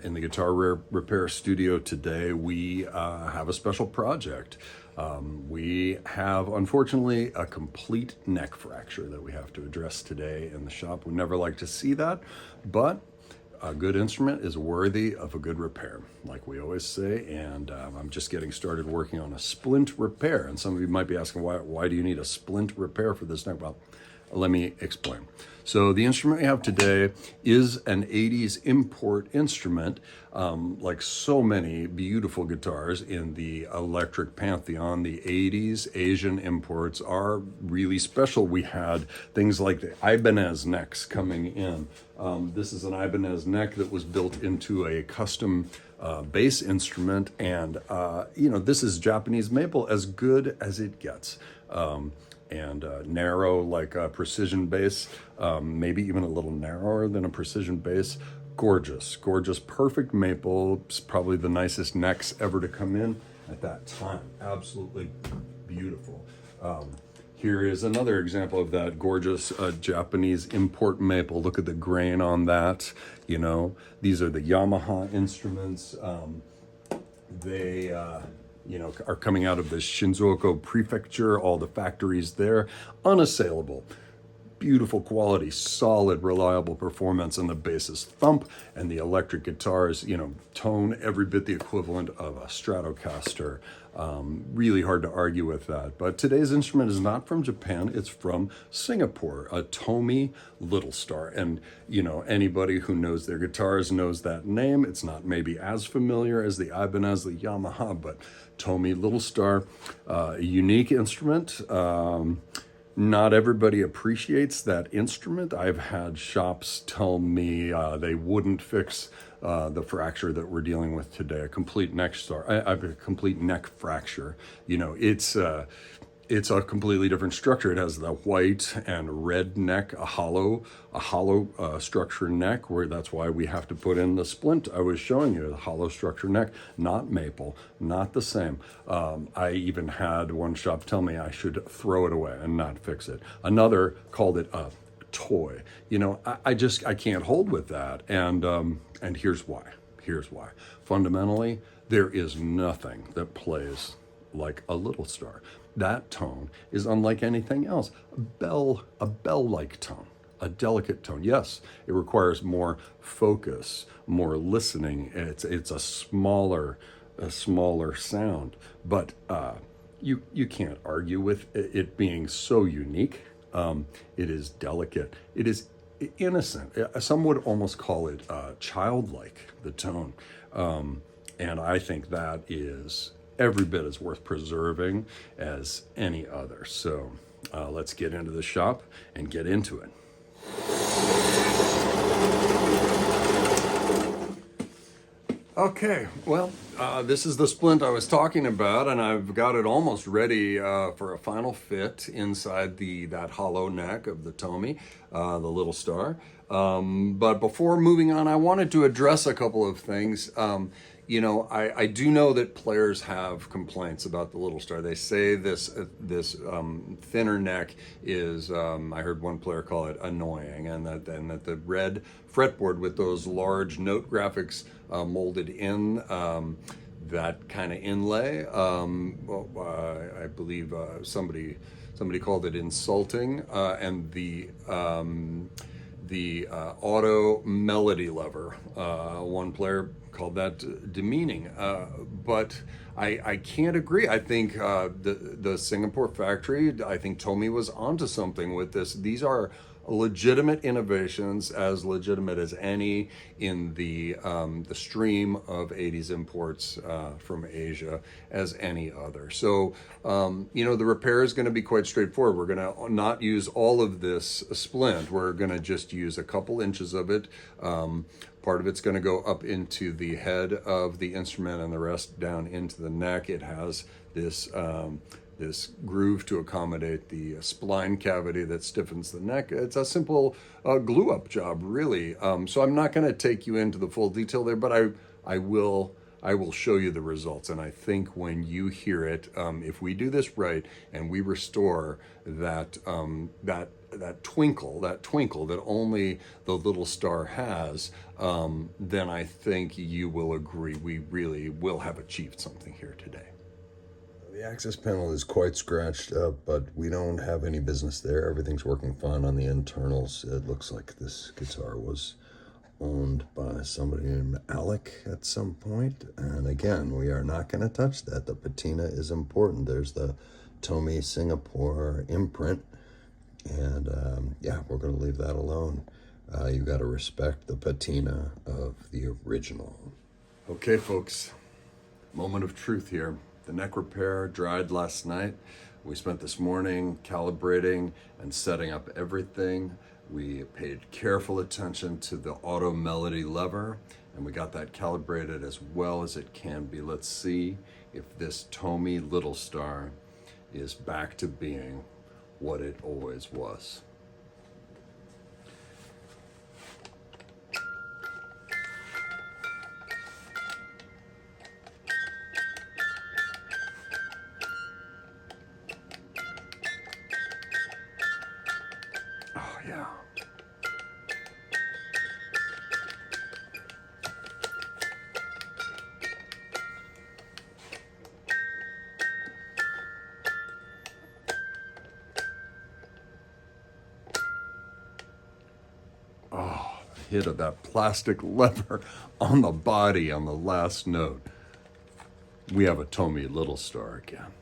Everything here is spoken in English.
In the guitar repair studio today, we have a special project. We have, unfortunately, a complete neck fracture that we have to address today in the shop. We never like to see that, but a good instrument is worthy of a good repair, like we always say, and I'm just getting started working on a splint repair. And some of you might be asking, why do you need a splint repair for this neck? Well, let me explain. So the instrument we have today is an 80s import instrument, like so many beautiful guitars in the electric pantheon. The 80s Asian imports are really special. We had things like the Ibanez necks coming in. This is an Ibanez neck that was built into a custom bass instrument, and this is Japanese maple, as good as it gets. And narrow, like a precision bass, maybe even a little narrower than a precision bass. Gorgeous, perfect maple. It's probably the nicest necks ever to come in at that time. Absolutely beautiful. Here is another example of that gorgeous Japanese import maple. Look at the grain on that. These are the Yamaha instruments. They are coming out of the Shinjuku prefecture, all the factories there. Unassailable. Beautiful quality, solid, reliable performance, and the bass's thump, and the electric guitars, tone every bit the equivalent of a Stratocaster. Really hard to argue with that. But today's instrument is not from Japan, it's from Singapore, a Tomy Little Star. And, anybody who knows their guitars knows that name. It's not maybe as familiar as the Ibanez, the Yamaha, but Tomy Little Star, a unique instrument. Not everybody appreciates that instrument. I've had shops tell me they wouldn't fix the fracture that we're dealing with today, a complete neck fracture. It's a completely different structure. It has the white and red neck, a hollow structure neck, where that's why we have to put in the splint I was showing you, the hollow structure neck, not maple, not the same. I even had one shop tell me I should throw it away and not fix it. Another called it a toy. I can't hold with that. And here's why. Fundamentally, there is nothing that plays like a Little Star. That tone is unlike anything else. A bell-like tone, a delicate tone. Yes, it requires more focus, more listening. It's a smaller sound, but you can't argue with it being so unique. It is delicate. It is innocent. Some would almost call it childlike, the tone. And I think that is every bit as worth preserving as any other. So let's get into the shop and get into it. Okay, well, this is the splint I was talking about, and I've got it almost ready for a final fit inside that hollow neck of the Tomy, the Little Star. But before moving on, I wanted to address a couple of things. I do know that players have complaints about the Little Star. They say this thinner neck is, I heard one player call it annoying, and that the red fretboard with those large note graphics molded in, that kind of inlay, I believe somebody called it insulting, and the auto melody lever, one player called that demeaning, but I can't agree. I think the Singapore factory, I think Tomy was onto something with this. These are legitimate innovations, as legitimate as any in the stream of 80s imports from Asia as any other. So, the repair is going to be quite straightforward. We're going to not use all of this splint. We're going to just use a couple inches of it. Part of it's going to go up into the head of the instrument and the rest down into the neck. It has this groove to accommodate the spline cavity that stiffens the neck. It's a simple glue-up job, really. So I'm not going to take you into the full detail there, but I will show you the results. And I think when you hear it, if we do this right and we restore that twinkle that only the Little Star has, then I think you will agree we really will have achieved something here today. The access panel is quite scratched up, but we don't have any business there. Everything's working fine on the internals. It looks like this guitar was owned by somebody named Alec at some point. And again, we are not going to touch that. The patina is important. There's the Tomy Singapore imprint. And yeah, we're going to leave that alone. You got to respect the patina of the original. Okay, folks, moment of truth here. The neck repair dried last night. We spent this morning calibrating and setting up everything. We paid careful attention to the auto melody lever, and we got that calibrated as well as it can be. Let's see if this Tomy Little Star is back to being what it always was. Oh, yeah. Oh, the hit of that plastic lever on the body on the last note. We have a Tomy Little Star again.